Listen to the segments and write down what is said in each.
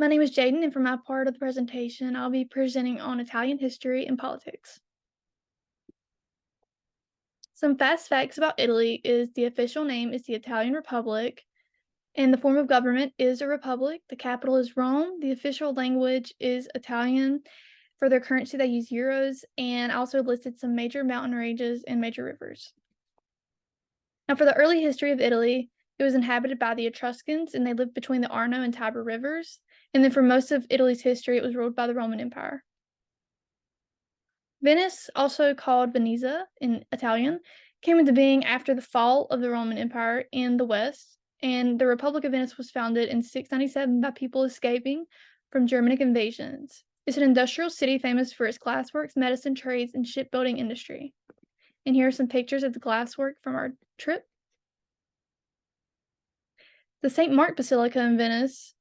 My name is Jaden, and for my part of the presentation, I'll be presenting on Italian history and politics. Some fast facts about Italy is the official name is the Italian Republic, and the form of government is a republic. The capital is Rome. The official language is Italian. For their currency, they use euros, and also listed some major mountain ranges and major rivers. Now, for the early history of Italy, it was inhabited by the Etruscans, and they lived between the Arno and Tiber rivers. And then for most of Italy's history, it was ruled by the Roman Empire. Venice, also called Venezia in Italian, came into being after the fall of the Roman Empire in the West, and the Republic of Venice was founded in 697 by people escaping from Germanic invasions. It's an industrial city famous for its glassworks, medicine trades, and shipbuilding industry. And here are some pictures of the glasswork from our trip. The St. Mark Basilica in Venice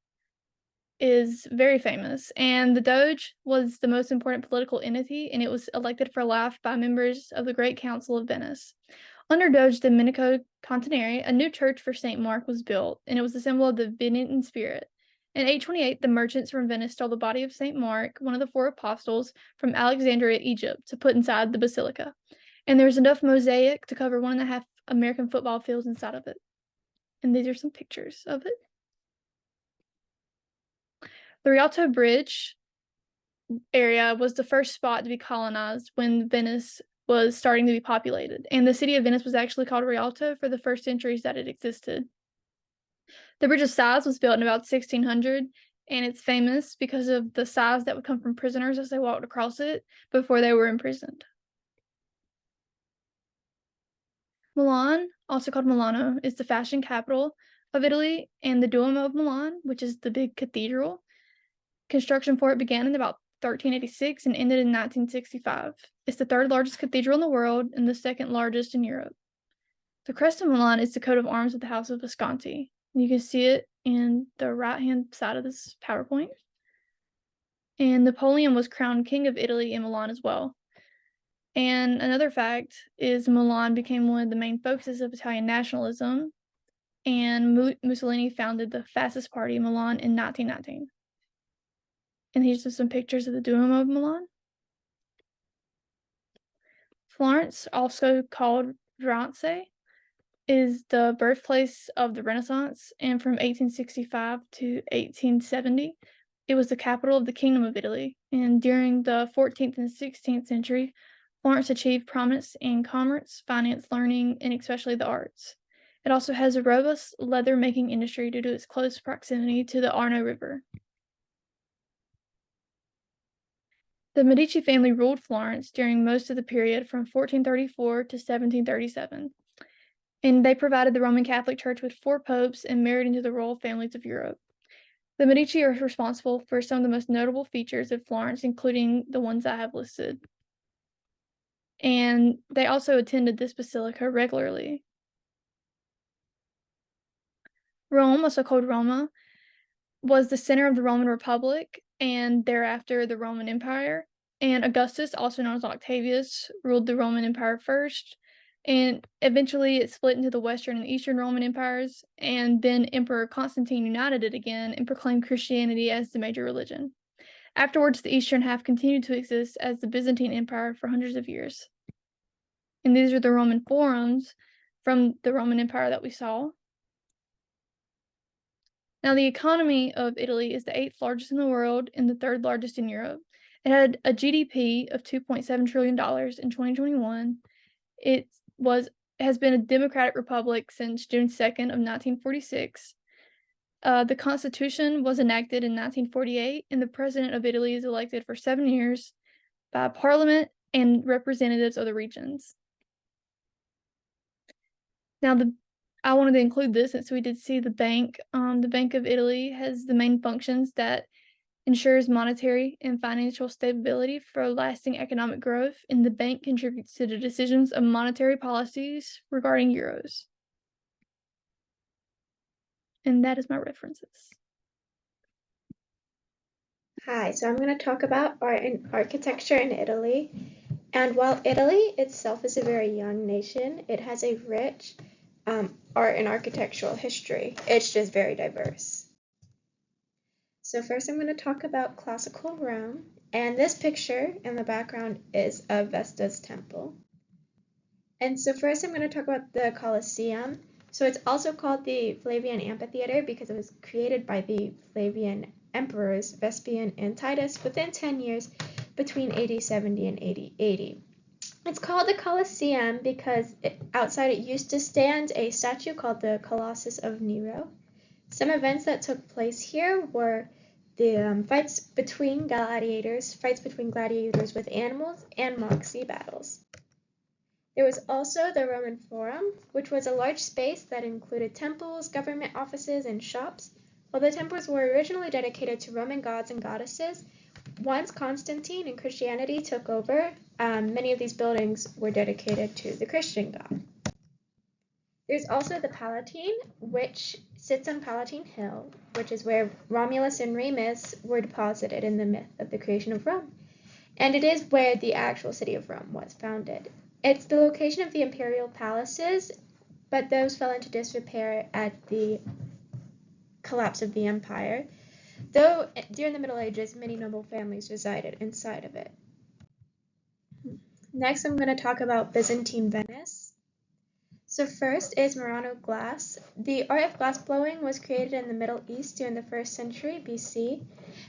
is very famous, and the Doge was the most important political entity, and it was elected for life by members of the Great Council of Venice. Under Doge Domenico Contineri, a new church for St. Mark was built, and it was a symbol of the Venetian spirit. In 828, the merchants from Venice stole the body of St. Mark, one of the four apostles, from Alexandria, Egypt, to put inside the basilica. And there's enough mosaic to cover 1.5 American football fields inside of it. And these are some pictures of it. The Rialto Bridge area was the first spot to be colonized when Venice was starting to be populated, and the city of Venice was actually called Rialto for the first centuries that it existed. The Bridge of Sighs was built in about 1600, and it's famous because of the sighs that would come from prisoners as they walked across it before they were imprisoned. Milan, also called Milano, is the fashion capital of Italy, and the Duomo of Milan, which is the big cathedral, construction for it began in about 1386 and ended in 1965. It's the third largest cathedral in the world and the second largest in Europe. The crest of Milan is the coat of arms of the House of Visconti. You can see it in the right-hand side of this PowerPoint. And Napoleon was crowned King of Italy in Milan as well. And another fact is Milan became one of the main focuses of Italian nationalism, and Mussolini founded the Fascist Party in Milan in 1919. And here's just some pictures of the Duomo of Milan. Florence, also called Firenze, is the birthplace of the Renaissance, and from 1865 to 1870, it was the capital of the Kingdom of Italy. And during the 14th and 16th century, Florence achieved prominence in commerce, finance, learning, and especially the arts. It also has a robust leather-making industry due to its close proximity to the Arno River. The Medici family ruled Florence during most of the period from 1434 to 1737, and they provided the Roman Catholic Church with 4 popes and married into the royal families of Europe. The Medici are responsible for some of the most notable features of Florence, including the ones I have listed. And they also attended this basilica regularly. Rome, also called Roma, was the center of the Roman Republic and thereafter the Roman Empire. And Augustus, also known as Octavius, ruled the Roman Empire first. And eventually it split into the Western and Eastern Roman empires. And then Emperor Constantine united it again and proclaimed Christianity as the major religion. Afterwards, the eastern half continued to exist as the Byzantine Empire for hundreds of years. And these are the Roman forums from the Roman Empire that we saw. Now, the economy of Italy is the 8th largest in the world and the 3rd largest in Europe. It had a GDP of $2.7 trillion in 2021. It has been a democratic republic since June 2nd of 1946. The Constitution was enacted in 1948, and the President of Italy is elected for 7 years by Parliament and representatives of the regions. Now, I wanted to include this since we did see the bank. The Bank of Italy has the main functions that ensures monetary and financial stability for lasting economic growth, and the bank contributes to the decisions of monetary policies regarding euros. And that is my references. Hi, so I'm going to talk about art and architecture in Italy. And while Italy itself is a very young nation, it has a rich art and architectural history. It's just very diverse. So first I'm going to talk about classical Rome, and this picture in the background is of Vesta's temple. And so first I'm going to talk about the Colosseum. So it's also called the Flavian Amphitheater because it was created by the Flavian emperors Vespasian and Titus within 10 years between AD 70 and AD 80. It's called the Colosseum because outside it used to stand a statue called the Colossus of Nero. Some events that took place here were the fights between gladiators with animals, and mock sea battles. There was also the Roman Forum, which was a large space that included temples, government offices, and shops. While the temples were originally dedicated to Roman gods and goddesses, once Constantine and Christianity took over, many of these buildings were dedicated to the Christian god. There's also the Palatine, which sits on Palatine Hill, which is where Romulus and Remus were deposited in the myth of the creation of Rome. And it is where the actual city of Rome was founded. It's the location of the imperial palaces, but those fell into disrepair at the collapse of the empire, though during the Middle Ages, many noble families resided inside of it. Next, I'm going to talk about Byzantine Venice. So first is Murano glass. The art of glassblowing was created in the Middle East during the 1st century BC.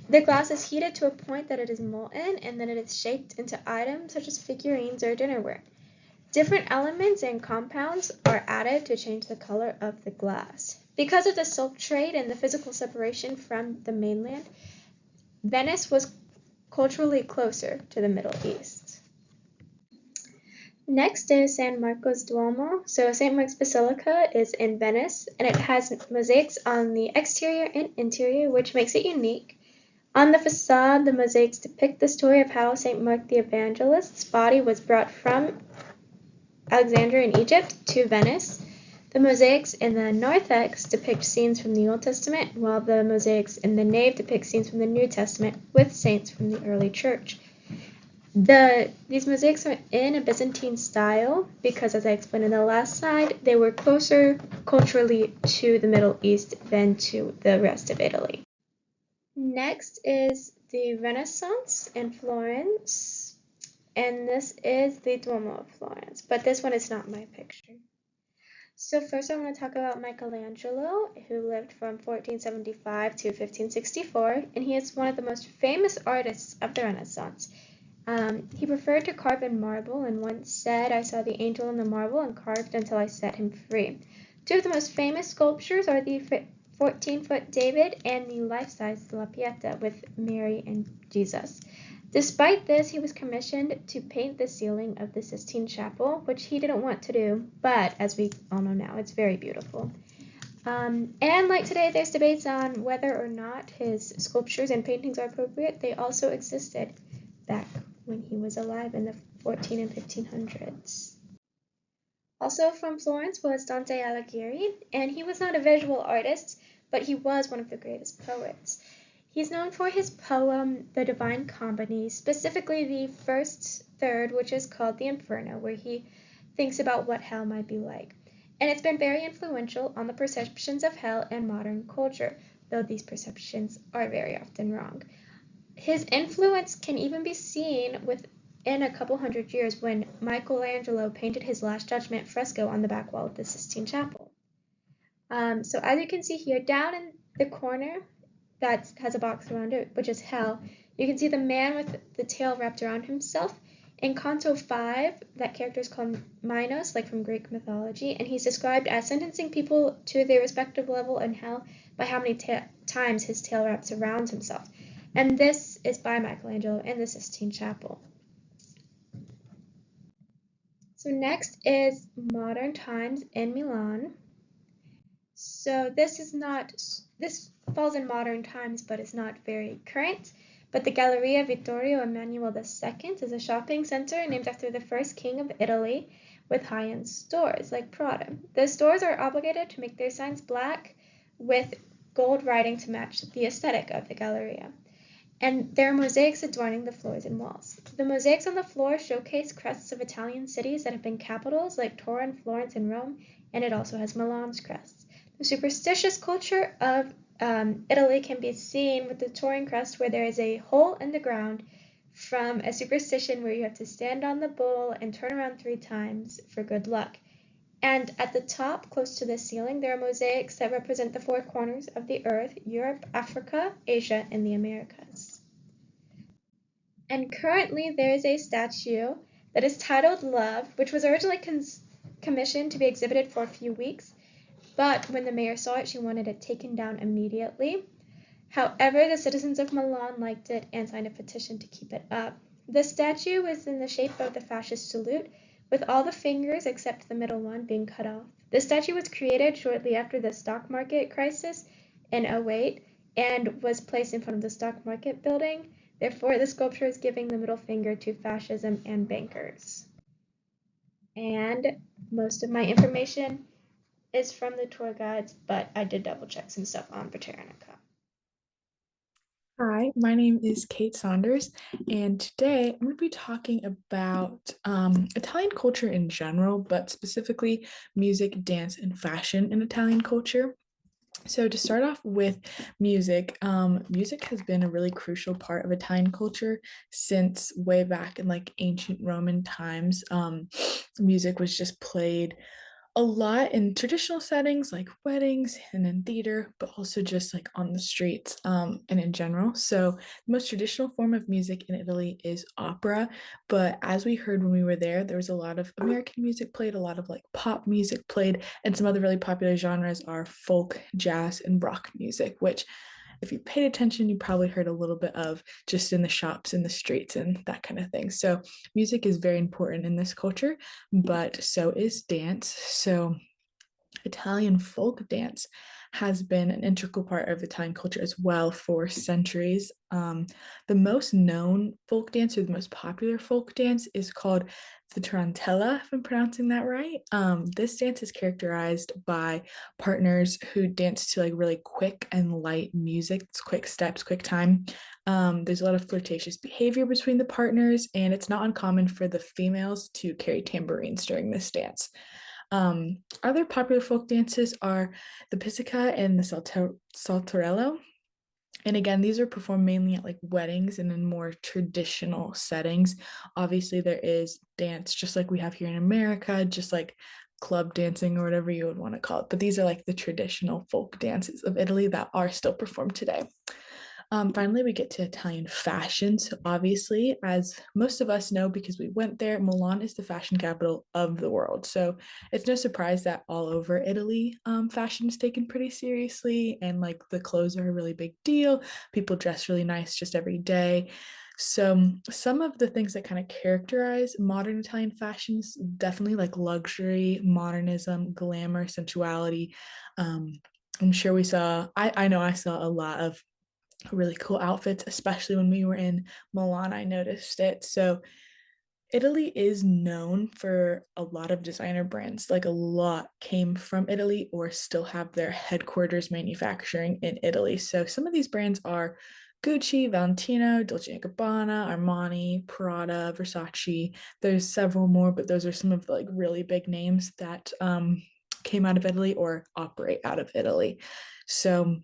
The glass is heated to a point that it is molten, and then it is shaped into items such as figurines or dinnerware. Different elements and compounds are added to change the color of the glass. Because of the silk trade and the physical separation from the mainland, Venice was culturally closer to the Middle East. Next is San Marco's Duomo. So St. Mark's Basilica is in Venice, and it has mosaics on the exterior and interior, which makes it unique. On the facade, the mosaics depict the story of how St. Mark the Evangelist's body was brought from Alexandria in Egypt to Venice. The mosaics in the narthex depict scenes from the Old Testament, while the mosaics in the nave depict scenes from the New Testament with saints from the early church. These mosaics are in a Byzantine style because, as I explained in the last slide, they were closer culturally to the Middle East than to the rest of Italy. Next is the Renaissance in Florence, and this is the Duomo of Florence, but this one is not my picture. So first I want to talk about Michelangelo, who lived from 1475 to 1564, and he is one of the most famous artists of the Renaissance. He preferred to carve in marble and once said, "I saw the angel in the marble and carved until I set him free." Two of the most famous sculptures are the 14-foot David and the life-size La Pieta with Mary and Jesus. Despite this, he was commissioned to paint the ceiling of the Sistine Chapel, which he didn't want to do, but as we all know now, it's very beautiful. And like today, there's debates on whether or not his sculptures and paintings are appropriate. They also existed back when he was alive in the 14 and 1500s. Also from Florence was Dante Alighieri, and he was not a visual artist, but he was one of the greatest poets. He's known for his poem, The Divine Comedy, specifically the first third, which is called the Inferno, where he thinks about what hell might be like. And it's been very influential on the perceptions of hell in modern culture, though these perceptions are very often wrong. His influence can even be seen within a couple hundred years when Michelangelo painted his Last Judgment fresco on the back wall of the Sistine Chapel. So as you can see here, down in the corner that has a box around it, which is hell, you can see the man with the tail wrapped around himself. In Canto 5, that character is called Minos, like from Greek mythology, and he's described as sentencing people to their respective level in hell by how many times his tail wraps around himself. And this is by Michelangelo in the Sistine Chapel. So next is Modern Times in Milan. So this falls in modern times, but it's not very current. But the Galleria Vittorio Emanuele II is a shopping center named after the first king of Italy with high-end stores like Prada. The stores are obligated to make their signs black with gold writing to match the aesthetic of the Galleria. And there are mosaics adorning the floors and walls. The mosaics on the floor showcase crests of Italian cities that have been capitals like Turin, Florence, and Rome, and it also has Milan's crests. The superstitious culture of Italy can be seen with the Turin crust, where there is a hole in the ground from a superstition where you have to stand on the bowl and turn around 3 times for good luck. And at the top, close to the ceiling, there are mosaics that represent the 4 corners of the earth: Europe, Africa, Asia, and the Americas. And currently there is a statue that is titled Love, which was originally commissioned to be exhibited for a few weeks, but when the mayor saw it, she wanted it taken down immediately. However, the citizens of Milan liked it and signed a petition to keep it up. The statue was in the shape of the fascist salute, with all the fingers except the middle one being cut off. The statue was created shortly after the stock market crisis in '08 and was placed in front of the stock market building. Therefore, the sculpture is giving the middle finger to fascism and bankers. And most of my information is from the tour guides, but I did double check some stuff on Britannica. Hi, my name is Kate Saunders, and today I'm going to be talking about Italian culture in general, but specifically music, dance, and fashion in Italian culture. So to start off with music, music has been a really crucial part of Italian culture since way back in like ancient Roman times. Music was just played a lot in traditional settings like weddings and in theater, but also just like on the streets and in general. So, the most traditional form of music in Italy is opera. But as we heard when we were there, there was a lot of American music played, a lot of like pop music played, and some other really popular genres are folk, jazz, and rock music, which if you paid attention, you probably heard a little bit of just in the shops, in the streets, and that kind of thing. So, music is very important in this culture, but so is dance. So, Italian folk dance has been an integral part of Italian culture as well for centuries. The most known folk dance, or the most popular folk dance, is called the Tarantella, if I'm pronouncing that right. This dance is characterized by partners who dance to like really quick and light music. It's quick steps, quick time. There's a lot of flirtatious behavior between the partners, and it's not uncommon for the females to carry tambourines during this dance. Other popular folk dances are the pizzica and the saltarello. And again, these are performed mainly at like weddings and in more traditional settings. Obviously, there is dance just like we have here in America, just like club dancing or whatever you would want to call it. But these are like the traditional folk dances of Italy that are still performed today. Finally, we get to Italian fashion. So, obviously, as most of us know, because we went there, Milan is the fashion capital of the world. So, it's no surprise that all over Italy, fashion is taken pretty seriously, and like the clothes are a really big deal. People dress really nice just every day. So, some of the things that kind of characterize modern Italian fashions definitely like luxury, modernism, glamour, sensuality. I'm sure I know I saw a lot of really cool outfits, especially when we were in Milan. I noticed it. So, Italy is known for a lot of designer brands. Like a lot came from Italy or still have their headquarters manufacturing in Italy. So, some of these brands are Gucci, Valentino, Dolce & Gabbana, Armani, Prada, Versace. There's several more, but those are some of the like really big names that came out of Italy or operate out of Italy. So,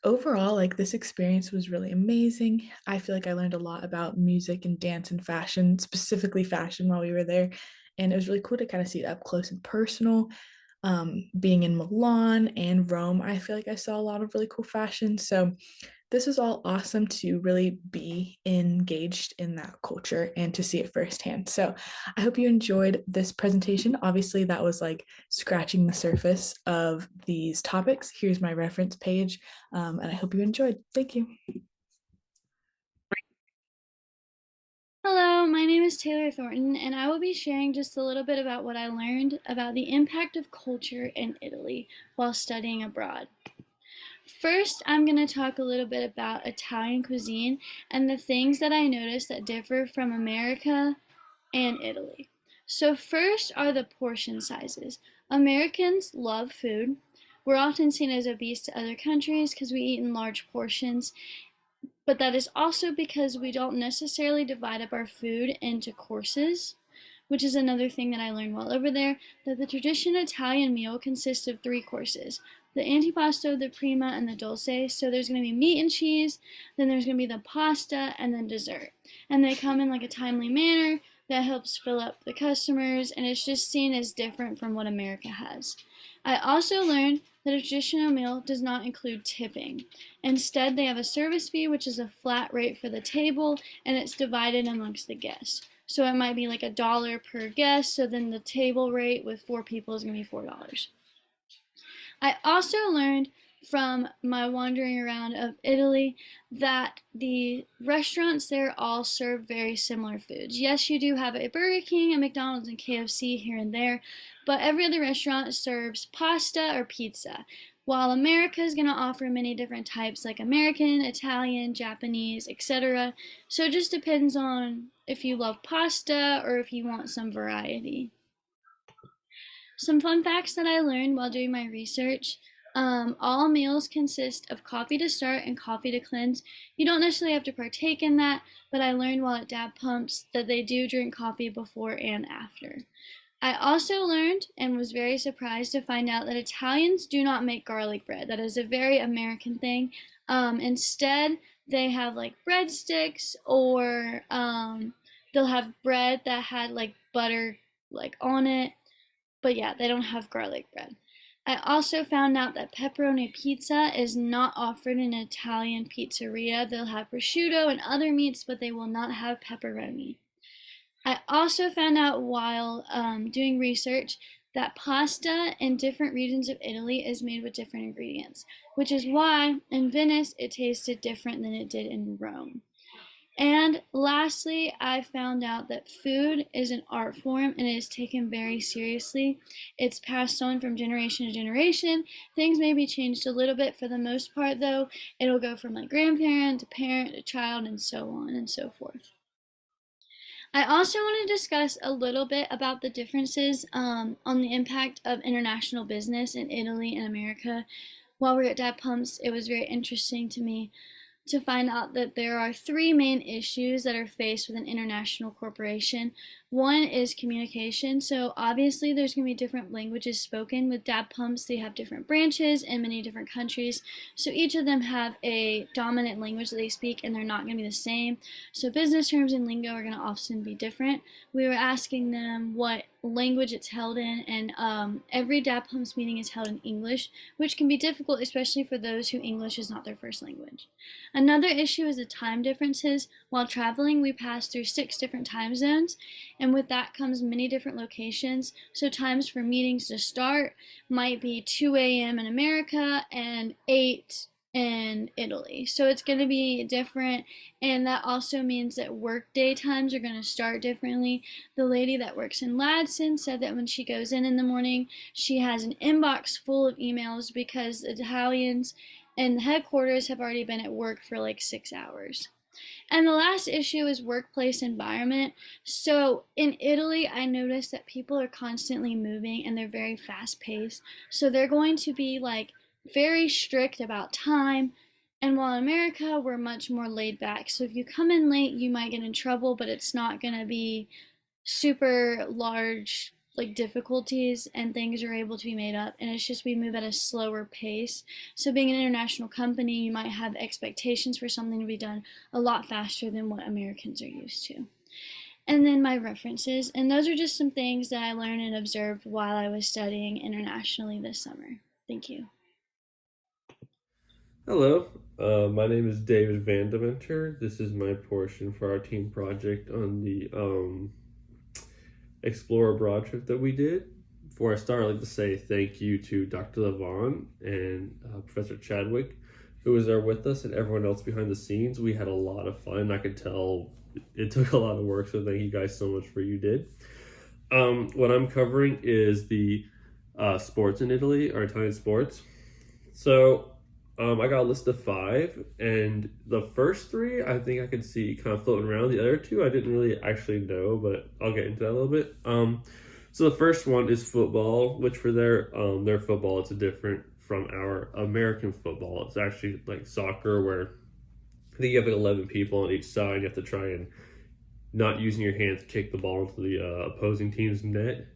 overall, like this experience was really amazing. I feel like I learned a lot about music and dance and fashion, specifically fashion, while we were there. And it was really cool to kind of see it up close and personal. Being in Milan and Rome, I feel like I saw a lot of really cool fashion. So this was all awesome to really be engaged in that culture and to see it firsthand. So I hope you enjoyed this presentation. Obviously, that was like scratching the surface of these topics. Here's my reference page, and I hope you enjoyed. Thank you. Hello, my name is Taylor Thornton, and I will be sharing just a little bit about what I learned about the impact of culture in Italy while studying abroad. First, I'm going to talk a little bit about Italian cuisine and the things that I noticed that differ from America and Italy. So, first are the portion sizes. Americans love food. We're often seen as obese to other countries because we eat in large portions, but that is also because we don't necessarily divide up our food into courses, which is another thing that I learned while over there, that the traditional Italian meal consists of 3 courses: the antipasto, the prima, and the dulce. So there's going to be meat and cheese, then there's going to be the pasta, and then dessert. And they come in like a timely manner that helps fill up the customers, and it's just seen as different from what America has. I also learned that a traditional meal does not include tipping. Instead, they have a service fee, which is a flat rate for the table, and it's divided amongst the guests. So it might be like $1 per guest, so then the table rate with 4 people is going to be $4. I also learned from my wandering around of Italy that the restaurants there all serve very similar foods. Yes, you do have a Burger King, a McDonald's, and KFC here and there, but every other restaurant serves pasta or pizza, while America is going to offer many different types like American, Italian, Japanese, etc. So it just depends on if you love pasta or if you want some variety. Some fun facts that I learned while doing my research. All meals consist of coffee to start and coffee to cleanse. You don't necessarily have to partake in that, but I learned while at Dad Pumps that they do drink coffee before and after. I also learned and was very surprised to find out that Italians do not make garlic bread. That is a very American thing. Instead, they have like breadsticks, or they'll have bread that had like butter like on it. But yeah, they don't have garlic bread. I also found out that pepperoni pizza is not offered in an Italian pizzeria. They'll have prosciutto and other meats, but they will not have pepperoni. I also found out while doing research that pasta in different regions of Italy is made with different ingredients, which is why in Venice it tasted different than it did in Rome. And lastly, I found out that food is an art form and it is taken very seriously. It's passed on from generation to generation. Things may be changed a little bit for the most part, though. It'll go from like grandparent to parent to child and so on and so forth. I also want to discuss a little bit about the differences on the impact of international business in Italy and America. While we were at Dad Pumps, it was very interesting to me to find out that there are 3 main issues that are faced with an international corporation. One is communication. So obviously there's going to be different languages spoken. With Dad Pumps, they have different branches in many different countries. So each of them have a dominant language that they speak, and they're not going to be the same. So business terms and lingo are going to often be different. We were asking them what language it's held in, and every Dad Pumps meeting is held in English, which can be difficult, especially for those who English is not their first language. Another issue is the time differences. While traveling, we pass through 6 different time zones, and with that comes many different locations. So times for meetings to start might be 2 a.m. in America and 8 in Italy. So it's going to be different, and that also means that workday times are going to start differently. The lady that works in Ladson said that when she goes in the morning, she has an inbox full of emails because the Italians and the headquarters have already been at work for like 6 hours. And the last issue is workplace environment. So in Italy, I noticed that people are constantly moving and they're very fast paced. So they're going to be like very strict about time. And while in America, we're much more laid back. So if you come in late, you might get in trouble, but it's not going to be super large like difficulties, and things are able to be made up, and it's just we move at a slower pace. So being an international company, you might have expectations for something to be done a lot faster than what Americans are used to. And then my references, and those are just some things that I learned and observed while I was studying internationally this summer. Thank you. Hello, my name is David Vandeventer. This is my portion for our team project on the Explore Abroad trip that we did. Before I start, I'd like to say thank you to Dr. Levon and Professor Chadwick, who was there with us, and everyone else behind the scenes. We had a lot of fun. I could tell it took a lot of work, so thank you guys so much for you did. What I'm covering is the sports in Italy, or Italian sports. So I got a list of 5, and the first 3 I think I could see kind of floating around. The other 2 I didn't really actually know, but I'll get into that a little bit. So the first one is football, which for their football, it's different from our American football. It's actually like soccer, where I think you have like 11 people on each side. You have to try and not using your hands to kick the ball into the opposing team's net.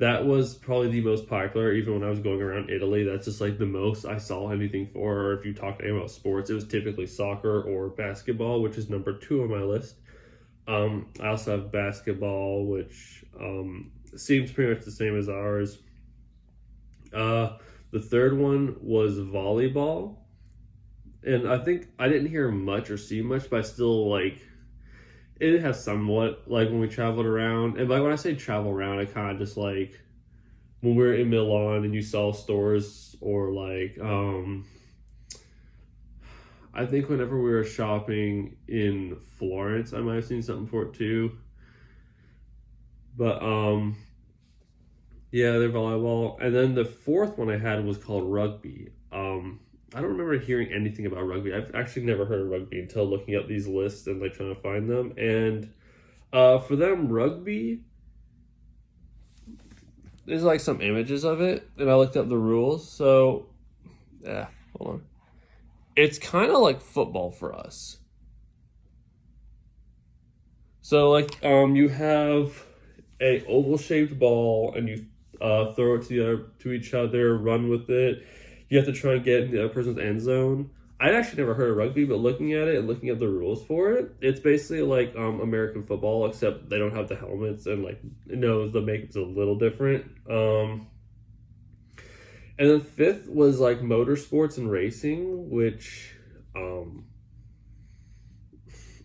that was probably the most popular. Even when I was going around Italy, that's just like the most I saw anything for. Or if you talk to anyone about sports, it was typically soccer or basketball, which is number 2 on my list. I also have basketball, which seems pretty much the same as ours. The third one was volleyball, and I think I didn't hear much or see much, but I still like it has somewhat like when we traveled around. And like when I say travel around, I kind of just like when we were in Milan and you saw stores, or like I think whenever we were shopping in Florence, I might have seen something for it too. But yeah, they're volleyball. And then the fourth one I had was called rugby. I don't remember hearing anything about rugby. I've actually never heard of rugby until looking up these lists and like trying to find them. And for them, rugby, there's like some images of it, and I looked up the rules. So, yeah, hold on. It's kind of like football for us. So like you have a oval shaped ball, and you throw it to each other, run with it. You have to try and get in the other person's end zone. I'd actually never heard of rugby, but looking at it and looking at the rules for it, it's basically like American football, except they don't have the helmets, and like the makeup's a little different. And then fifth was like motorsports and racing, which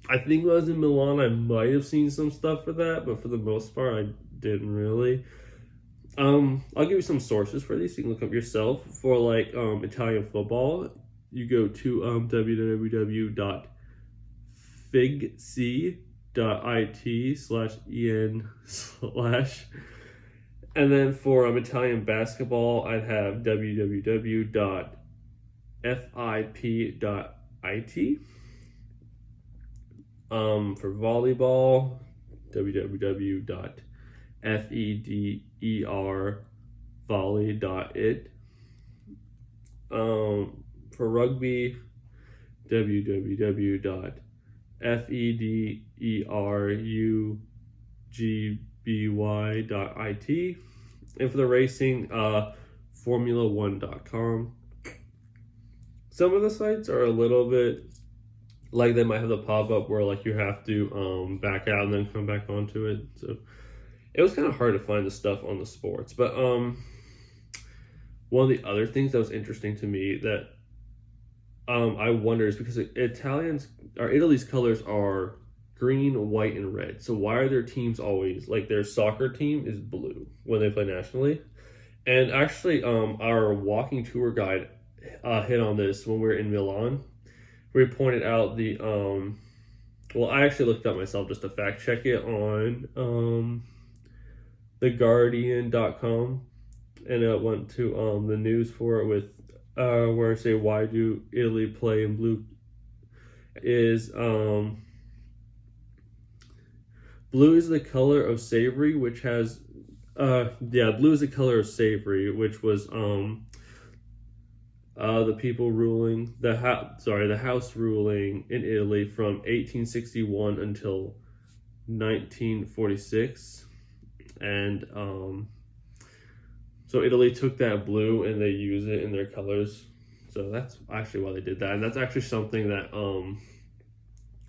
I think when I was in Milan, I might have seen some stuff for that, but for the most part, I didn't really. I'll give you some sources for these so you can look up yourself. For like Italian football, you go to www.figc.it/en/ and then for Italian basketball, I'd have www.fip.it. For volleyball, www.federvolley.it. For rugby, www.federugby.it. And for the racing, Formula1.com. Some of the sites are a little bit like they might have the pop-up where like you have to back out and then come back onto it. So it was kind of hard to find the stuff on the sports. But one of the other things that was interesting to me that I wonder is because Italy's colors are green, white, and red. So why are their teams always like their soccer team is blue when they play nationally? And actually, our walking tour guide hit on this when we were in Milan. We pointed out the I actually looked up myself just to fact check it on theguardian.com, and it went to the news for it with where I say why do Italy play in blue is blue is the color of savory, which has blue is the color of savory, which was the people ruling the house ruling in Italy from 1861 until 1946, and so Italy took that blue and they use it in their colors. So that's actually why they did that, and that's actually something that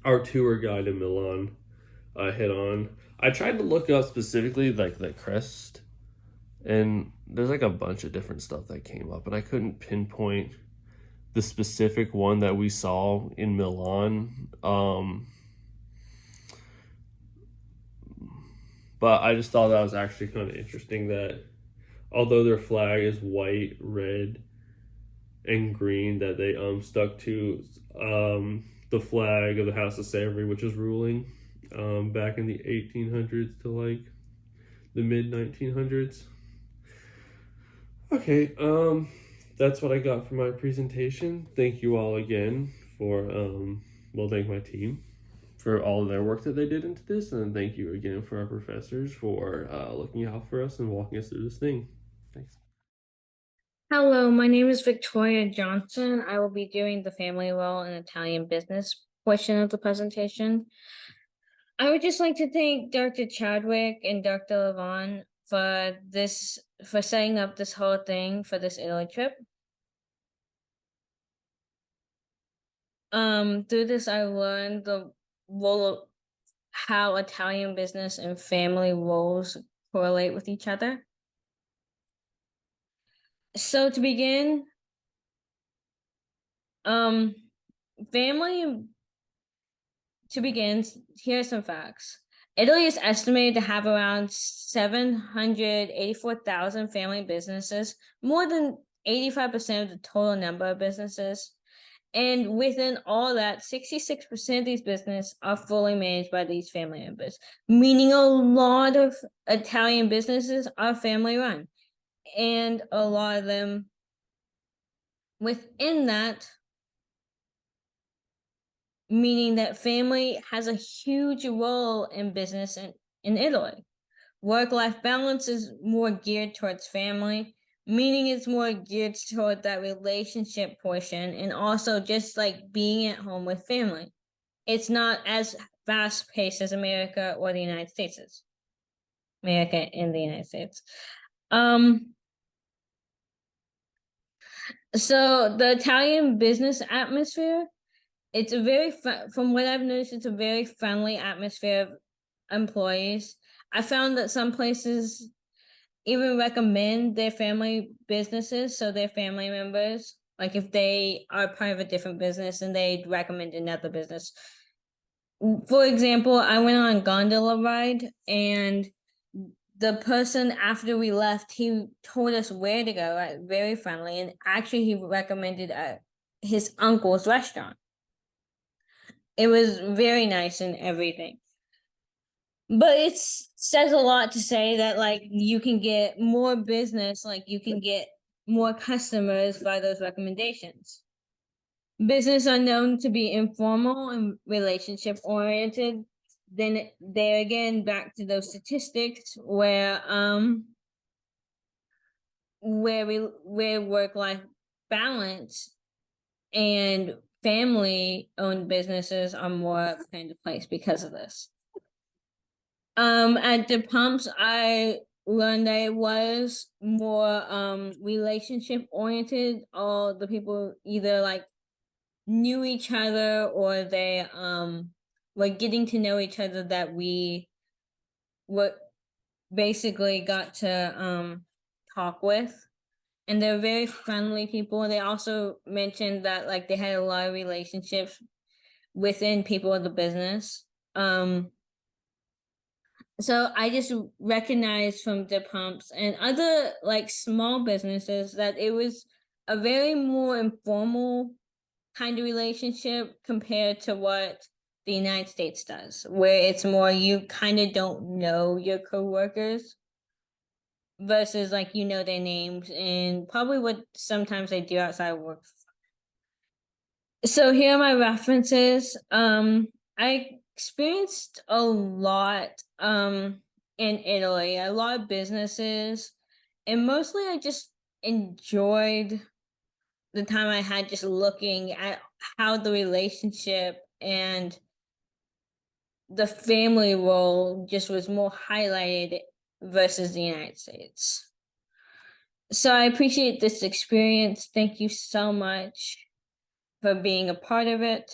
our tour guide in Milan hit on. I tried to look up specifically like the crest, and there's like a bunch of different stuff that came up, and I couldn't pinpoint the specific one that we saw in Milan. But I just thought that was actually kind of interesting that although their flag is white, red, and green, that they stuck to the flag of the House of Savory, which was ruling back in the 1800s to like the mid 1900s. Okay, that's what I got for my presentation. Thank you all again for thank my team for all of their work that they did into this, and thank you again for our professors for looking out for us and walking us through this thing. Thanks. Hello, my name is Victoria Johnson. I will be doing the family law and Italian business portion of the presentation. I would just like to thank Dr. Chadwick and Dr. Levon for setting up this whole thing for this Italy trip. Through this, I learned the role of how Italian business and family roles correlate with each other. So to begin, here are some facts. Italy is estimated to have around 784,000 family businesses, more than 85% of the total number of businesses. And within all that, 66% of these businesses are fully managed by these family members, meaning a lot of Italian businesses are family run. And a lot of them within that, meaning that family has a huge role in business in Italy. Work-life balance is more geared towards family, meaning it's more geared toward that relationship portion, and also just like being at home with family. It's not as fast-paced as America or the United States is. America and the United States. So the Italian business atmosphere, it's a very from what I've noticed, it's a very friendly atmosphere of employees. I found that some places even recommend their family businesses, so their family members, like if they are part of a different business and they recommend another business. For example, I went on a gondola ride, and the person after we left, he told us where to go, right? Very friendly, and actually he recommended his uncle's restaurant. It was very nice and everything. But it says a lot to say that like you can get more business, like you can get more customers by those recommendations. Business are known to be informal and relationship oriented. Then there again, back to those statistics where work-life balance and family-owned businesses are more kind of place because of this. At the pumps, I learned that it was more relationship oriented. All the people either like knew each other or they were getting to know each other, that we basically got to talk with. And they're very friendly people. They also mentioned that like they had a lot of relationships within people of the business. So I just recognized from the pumps and other like small businesses that it was a very more informal kind of relationship compared to what the United States does, where it's more you kind of don't know your coworkers versus like you know their names and probably what sometimes they do outside of work. So here are my references. I experienced a lot in Italy, a lot of businesses, and mostly I just enjoyed the time I had just looking at how the relationship and the family role just was more highlighted versus the United States. So I appreciate this experience. Thank you so much for being a part of it.